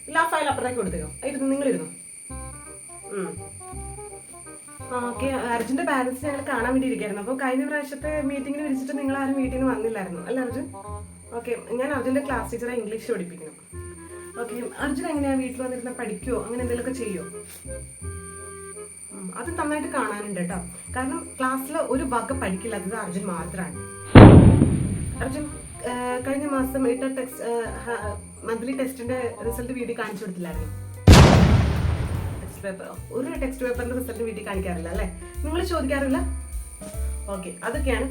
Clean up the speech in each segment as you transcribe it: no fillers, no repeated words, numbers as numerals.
ഇല്ല ആ ഫയൽ അപ്പുറത്തേക്ക് കൊടുത്തേക്കോ. ഇരുന്നു നിങ്ങളിരുന്നു. ഓക്കെ, അർജുൻ്റെ പാരൻസ് ഞങ്ങൾ കാണാൻ വേണ്ടി ഇരിക്കുകയായിരുന്നു. അപ്പോൾ കഴിഞ്ഞ പ്രാവശ്യത്തെ മീറ്റിങ്ങിന് വിളിച്ചിട്ട് നിങ്ങൾ ആരും വീട്ടിൽ നിന്ന് വന്നില്ലായിരുന്നു അല്ലേ അർജുൻ? ഓക്കെ, ഞാൻ അർജുൻ്റെ ക്ലാസ് ടീച്ചറെ ഇംഗ്ലീഷ് പഠിപ്പിക്കണം. ഓക്കെ, അർജുൻ എങ്ങനെയാണ് വീട്ടിൽ വന്നിരുന്ന പഠിക്കുമോ അങ്ങനെ എന്തെങ്കിലുമൊക്കെ ചെയ്യുമോ? അത് നന്നായിട്ട് കാണാനുണ്ട് കേട്ടോ. കാരണം ക്ലാസ്സിൽ ഒരു വക പഠിക്കില്ലാത്തത് അർജുൻ മാത്രമാണ്. അർജുൻ കഴിഞ്ഞ മാസം ഇട്ട മന്ത്ലി ടെസ്റ്റിന്റെ റിസൾട്ട് വീട്ടിൽ കാണിച്ചു കൊടുത്തില്ലായിരുന്നു? ഒരു ടെക്സ്റ്റ് പേപ്പറിന്റെ റിസൾട്ട് വീട്ടിൽ കാണിക്കാറില്ല അല്ലേ? നിങ്ങൾ ചോദിക്കാറില്ല? ഓക്കെ, അതൊക്കെയാണ്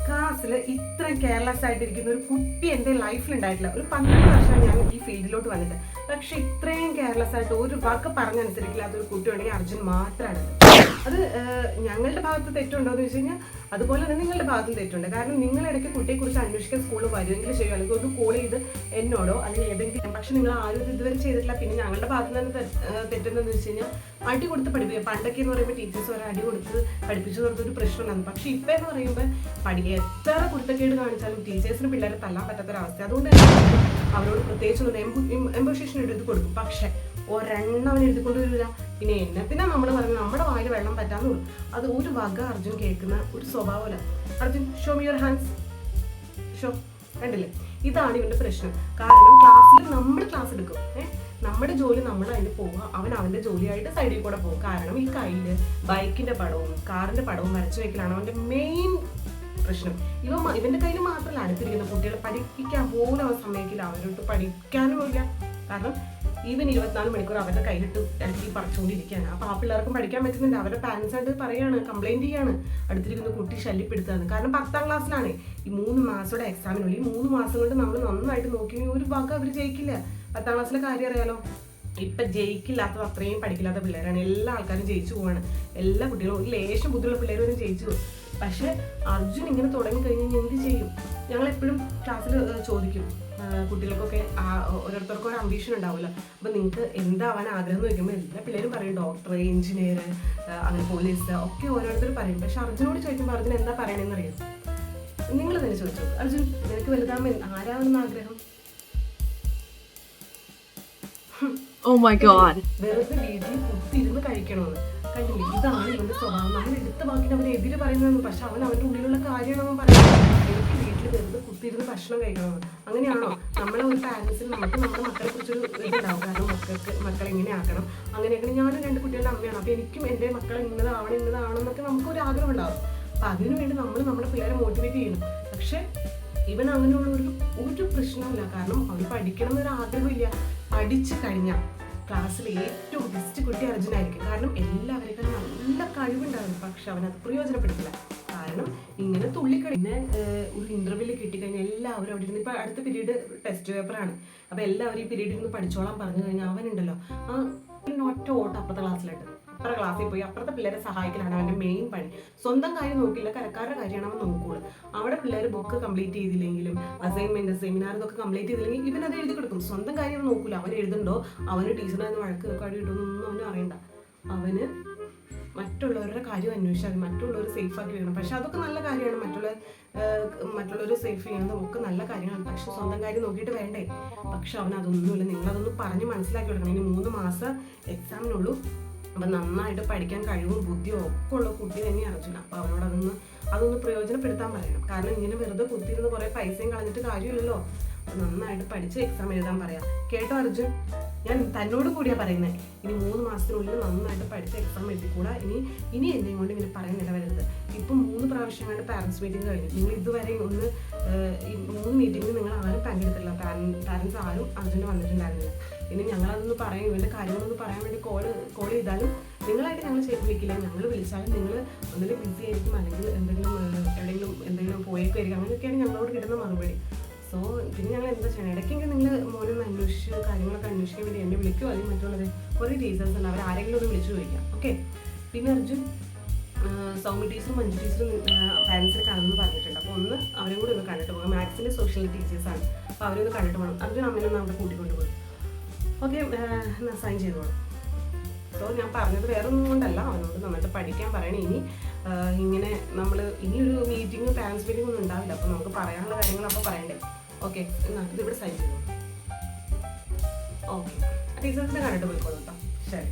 ക്ലാസ്സിൽ ഇത്രയും കെയർലെസ് ആയിട്ടിരിക്കുന്ന ഒരു കുട്ടി എൻ്റെ ലൈഫിൽ ഉണ്ടായിട്ടില്ല. ഒരു 12 വർഷമാണ് ഞാൻ ഈ ഫീൽഡിലോട്ട് വന്നിട്ട്. പക്ഷെ ഇത്രയും കെയർലെസ് ആയിട്ട് ഒരു വാക്ക് പറഞ്ഞനുസരിക്കില്ലാത്ത ഒരു കുട്ടി ഉണ്ടെങ്കിൽ അർജുൻ മാത്രമാണ്. അത് ഞങ്ങളുടെ ഭാഗത്ത് തെറ്റുണ്ടോ എന്ന് വെച്ച് കഴിഞ്ഞാൽ അതുപോലെ തന്നെ നിങ്ങളുടെ ഭാഗത്തും തെറ്റുണ്ട്. കാരണം നിങ്ങളിടയ്ക്ക് കുട്ടിയെക്കുറിച്ച് അന്വേഷിക്കാൻ സ്കൂളിൽ വരുമെങ്കിലും ചെയ്യുമോ, അല്ലെങ്കിൽ ഒന്ന് കോൾ ചെയ്ത് എന്നോടോ അല്ലെങ്കിൽ ഏതെങ്കിലും, പക്ഷെ നിങ്ങൾ ആരും ഇതുവരെ ചെയ്തിട്ടില്ല. പിന്നെ ഞങ്ങളുടെ ഭാഗത്ത് നിന്ന് തെറ്റുന്നതെന്ന് വെച്ച് കഴിഞ്ഞാൽ അടി കൊടുത്ത് പഠിപ്പിക്കുക. പണ്ടൊക്കെ എന്ന് പറയുമ്പോൾ ടീച്ചേഴ്സ് വരെ അടി കൊടുത്ത് പഠിപ്പിച്ചു കൊടുത്തൊരു പ്രശ്നമുണ്ടായിരുന്നു. പക്ഷെ ഇപ്പം എന്ന് പറയുമ്പോൾ എത്ര കുരുത്തക്കേട് കാണിച്ചാലും ടീച്ചേഴ്സിന് പിള്ളേരെ തല്ലാൻ പറ്റാത്തൊരവസ്ഥ. അതുകൊണ്ട് തന്നെ അവരോട് പ്രത്യേകിച്ച് എംബോസിഷൻ എഴുതി കൊടുക്കും. പക്ഷെ ഒരെണ്ണം അവൻ എഴുതിക്കൊണ്ട് വരില്ല. പിന്നെ എന്നത്തിനാ നമ്മൾ പറയുന്നത് നമ്മുടെ വായിൽ വെള്ളം പറ്റാന്നുള്ളൂ. അത് ഒരു വക അർജുൻ കേൾക്കുന്ന ഒരു സ്വഭാവമല്ല. Arjun show me your hands, show. കണ്ടില്ലേ, ഇതാണ് ഇവന്റെ പ്രശ്നം. കാരണം ക്ലാസ്സിൽ നമ്മൾ ക്ലാസ് എടുക്കും, നമ്മുടെ ജോലി നമ്മൾ അതിന് പോവുക, അവൻ അവന്റെ ജോലിയായിട്ട് സൈഡിൽ കൂടെ പോകും. കാരണം ഈ കയ്യിൽ ബൈക്കിന്റെ പടവും കാറിന്റെ പടവും വരച്ചു വെക്കലാണ് അവന്റെ മെയിൻ പ്രശ്നം. ഇവന്റെ കയ്യിൽ മാത്രമല്ല അടുത്തിരിക്കുന്ന കുട്ടികളെ പഠിപ്പിക്കാൻ പോലും അവൻ സമ്മതിക്കില്ല. അവരോട്ട് പഠിക്കാനും ഇല്ല. കാരണം ഈവൻ 24 മണിക്കൂർ അവരുടെ കയ്യിലിട്ട് ഇടയ്ക്ക് പറിച്ചുകൊണ്ടിരിക്കുകയാണ്. അപ്പോൾ ആ പിള്ളേർക്കും പഠിക്കാൻ പറ്റുന്നുണ്ട്. അവരുടെ പാരൻസ് ആയിട്ട് പറയാണ്, കംപ്ലൈൻറ്റ് ചെയ്യാണ്, അടുത്തിരിക്കുന്ന കുട്ടി ശല്യപ്പെടുത്തുകയാണ്. കാരണം 10ാം ക്ലാസ്സിലാണ് ഈ 3 മാസയുടെ എക്സാമിനുള്ളിൽ. ഈ 3 മാസം കൊണ്ട് നമ്മൾ നന്നായിട്ട് നോക്കി ഒരു ഭാഗം അവർ ജയിക്കില്ല. 10ാം ക്ലാസ്സിലെ കാര്യം അറിയാലോ. ഇപ്പം ജയിക്കില്ലാത്തത് അത്രയും പഠിക്കില്ലാത്ത പിള്ളേരാണ്. എല്ലാ ആൾക്കാരും ജയിച്ചു പോവാണ്. എല്ലാ കുട്ടികളും ഒരു ലേശം ബുദ്ധിയുള്ള പിള്ളേർ വരെ ജയിച്ചു പോകും. പക്ഷെ അർജുൻ ഇങ്ങനെ തുടങ്ങി കഴിഞ്ഞാൽ എന്ത് ചെയ്യും? ഞങ്ങളെപ്പോഴും ക്ലാസ്സിൽ ചോദിക്കും, കുട്ടികൾക്കൊക്കെ ഓരോരുത്തർക്കും ഒരു അംബീഷൻ ഉണ്ടാവില്ല. അപ്പം നിങ്ങൾക്ക് എന്താവാൻ ആഗ്രഹം എന്ന് ചോദിക്കുമ്പോൾ എല്ലാ പിള്ളേരും പറയും ഡോക്ടർ, എഞ്ചിനീയർ, അങ്ങനെ പോലീസ് ഒക്കെ ഓരോരുത്തർ പറയും. പക്ഷെ അർജുനോട് ചോദിക്കുമ്പോൾ അർജുൻ എന്താ പറയണമെന്ന് അറിയാം. നിങ്ങൾ തന്നെ ചോദിച്ചു, അർജുൻ നിനക്ക് വലുതാകുമ്പോൾ ആരാണെന്ന് ആഗ്രഹം? വെറുതെ വീട്ടിൽ കുത്തിയിരുന്ന് കഴിക്കണമെന്ന്. കണ്ടില്ലേ, ഇതാണ് ഇവന്റെ സ്വഭാവം. നമ്മൾ എടുത്ത വാക്കിന് അവന് എതിര് പറയുന്നതെന്ന്. പക്ഷെ അവൻ അവന്റെ ഉള്ളിലുള്ള കാര്യമാണെന്ന് പറയുന്നത്. എനിക്ക് വീട്ടിൽ വെറുതെ കുത്തിയിരുന്ന് ഭക്ഷണം കഴിക്കണമെന്ന്. അങ്ങനെയാണോ? നമ്മളെ ഒരു പാരൻസിന് നമുക്ക് നമ്മുടെ മക്കളെ കുറിച്ചൊരു ഇതുണ്ടാവും. കാരണം മക്കളെ എങ്ങനെ ആക്കണം, അങ്ങനെയൊക്കെ. ഞാനും 2 കുട്ടികളുടെ അമ്മയാണ്. അപ്പോൾ എനിക്കും എൻ്റെ മക്കളെ ഇന്നതാവണം എന്നൊക്കെ നമുക്കൊരു ആഗ്രഹം ഉണ്ടാവും. അപ്പം അതിനു വേണ്ടി നമ്മൾ നമ്മുടെ പിള്ളേരെ മോട്ടിവേറ്റ് ചെയ്യണം. പക്ഷെ ഇവൻ അങ്ങനെയുള്ള ഒരു പ്രശ്നമില്ല. കാരണം അവന് പഠിക്കണം എന്നൊരു ആഗ്രഹമില്ല. പഠിച്ചു കഴിഞ്ഞാൽ ക്ലാസ്സിൽ ഏറ്റവും ബെസ്റ്റ് കുട്ടി അർജുനായിരിക്കും. കാരണം എല്ലാവരെക്കാളും നല്ല കഴിവുണ്ടാകും. പക്ഷെ അവനത് പ്രയോജനപ്പെടുത്തില്ല. കാരണം ഇങ്ങനെ തുള്ളിക്കളി. പിന്നെ ഒരു ഇന്റർവ്യൂവിൽ കിട്ടിക്കഴിഞ്ഞാൽ എല്ലാവരും അവിടെ ഇരുന്ന്, ഇപ്പം അടുത്ത പീരീഡ് ടെസ്റ്റ് പേപ്പറാണ്. അപ്പോൾ എല്ലാവരും ഈ പീരീഡിൽ നിന്ന് പഠിച്ചോളാൻ പറഞ്ഞു കഴിഞ്ഞാൽ അവനുണ്ടല്ലോ ഒറ്റ ഓട്ടം അപ്പുറത്തെ ക്ലാസ്സിലായിട്ട് അപ്പുറത്തെ ക്ലാസ്സിൽ പോയി അപ്പുറത്തെ പിള്ളേരെ സഹായിക്കലാണ് അവൻ്റെ മെയിൻ പണി. സ്വന്തം കാര്യം നോക്കില്ല, കരക്കാരുടെ കാര്യമാണ് അവൻ നോക്കുള്ളൂ. അവിടെ പിള്ളേർ ബുക്ക് കംപ്ലീറ്റ് ചെയ്തില്ലെങ്കിലും അസൈൻമെന്റ് സെമിനാർ ഇതൊക്കെ കംപ്ലീറ്റ് ചെയ്തില്ലെങ്കിൽ ഇവനത് എഴുതി കൊടുക്കും. സ്വന്തം കാര്യം അവൻ നോക്കൂല. അവൻ എഴുതുന്നുണ്ടോ, അവന് ടീച്ചറിനെ വഴക്ക് കടി കിട്ടുമെന്നൊന്നും അവന് അറിയണ്ട. അവന് മറ്റുള്ളവരുടെ കാര്യം അന്വേഷിച്ചാൽ മറ്റുള്ളവർ സേഫ് ആക്കി വെക്കണം. പക്ഷെ അതൊക്കെ നല്ല കാര്യമാണ്. മറ്റുള്ളവർ സേഫ് ചെയ്യുന്നതും ഒക്കെ നല്ല കാര്യങ്ങളാണ്. പക്ഷെ സ്വന്തം കാര്യം നോക്കിയിട്ട് വേണ്ടേ? പക്ഷെ അവനതൊന്നുമില്ല. നിങ്ങളതൊന്ന് പറഞ്ഞ് മനസ്സിലാക്കി കൊടുക്കണം. ഇനി 3 മാസം എക്സാമിനുള്ളൂ. അപ്പം നന്നായിട്ട് പഠിക്കാൻ കഴിവും ബുദ്ധിയും ഒക്കെ ഉള്ള കുട്ടി തന്നെ അർജുന. അപ്പോൾ അവനോട് അതൊന്ന് പ്രയോജനപ്പെടുത്താൻ പറയണം. കാരണം ഇങ്ങനെ വെറുതെ കുത്തിയിരുന്ന് കുറേ പൈസയും കളഞ്ഞിട്ട് കാര്യമില്ലല്ലോ. നന്നായിട്ട് പഠിച്ച് എക്സാം എഴുതാൻ പറയാം. കേട്ടോ അർജുൻ? ഞാൻ തന്നോട് കൂടിയാണ് പറയുന്നത്. ഇനി 3 മാസത്തിനുള്ളിൽ നന്നായിട്ട് പഠിച്ച് എക്സാം എഴുതിക്കൂടാ. ഇനി എന്നെയും കൊണ്ട് ഇങ്ങനെ പറയുന്നില്ല വരരുത്. ഇപ്പം 3 പ്രാവശ്യമായിട്ട് പാരൻസ് മീറ്റിംഗ് കഴിഞ്ഞു. നിങ്ങൾ ഇതുവരെ ഈ 3 മീറ്റിങ്ങിൽ നിങ്ങൾ ആരും പങ്കെടുത്തില്ല. പാരൻസ് ആരും അർജുന് വന്നിട്ടുണ്ടായിരുന്നില്ല. ഇനി ഞങ്ങളതൊന്ന് പറയും, ഇവൻ്റെ കാര്യങ്ങളൊന്ന് പറയാൻ വേണ്ടി കോൾ ചെയ്താലും നിങ്ങളായിട്ട് ഞങ്ങൾ വിളിക്കില്ല. ഞങ്ങൾ വിളിച്ചാലും നിങ്ങൾ ഒന്നിലും ബിസി ആയിരിക്കും, അല്ലെങ്കിൽ എന്തെങ്കിലും പോയേക്കുമായിരിക്കും. അങ്ങനെയൊക്കെയാണ് ഞങ്ങളോട് കിട്ടുന്ന മറുപടി. സോ പിന്നെ ഞങ്ങൾ എന്താ ചെയ്യണം? ഇടയ്ക്കെങ്കിൽ നിങ്ങൾ മോനൊന്ന് കാര്യങ്ങളൊക്കെ അന്വേഷിക്കാൻ വേണ്ടി എന്നെ വിളിക്കുമോ, അല്ലെങ്കിൽ മറ്റുള്ളത് കുറേ ടീച്ചേഴ്സ് ഉണ്ട്, അവർ ആരെങ്കിലും ഒന്ന് വിളിച്ചു ചോദിക്കാം. ഓക്കെ. പിന്നെ അർജുൻ സൗമ്യ ടീച്ചറും മഞ്ജു ടീച്ചറും പാരൻസിനെ കാണുമെന്ന് പറഞ്ഞിട്ടുണ്ട്. അപ്പോൾ അവരും കൂടി ഒന്ന് കണ്ടിട്ട് പോകാം. മാത്സിലെ സോഷ്യൽ ടീച്ചേഴ്സാണ്. അപ്പോൾ അവരൊന്ന് കണ്ടിട്ട് പോകണം. അർജുൻ അമ്മയൊന്ന് അവിടെ കൂട്ടിക്കൊണ്ട് പോകും. ഓക്കെ, സൈൻ ചെയ്തോളാം. സോ ഞാൻ പറഞ്ഞത് വേറെ ഒന്നും കൊണ്ടല്ല, അവനോട് നന്നായിട്ട് പഠിക്കാൻ പറയണം. ഇങ്ങനെ നമ്മൾ ഇനിയൊരു മീറ്റിംഗ് പാരൻസ് മീറ്റിംഗ് ഒന്നും ഉണ്ടാവില്ല. അപ്പോൾ നമുക്ക് പറയാനുള്ള കാര്യങ്ങൾ അപ്പോൾ പറയണ്ടേ? ഓക്കെ, ഇതിവിടെ സൈൻ ചെയ്തോളൂ. ഓക്കെ, ടീച്ചേഴ്സിനെ കണ്ടിട്ട് പോയിക്കോളൂ കേട്ടോ. ശരി.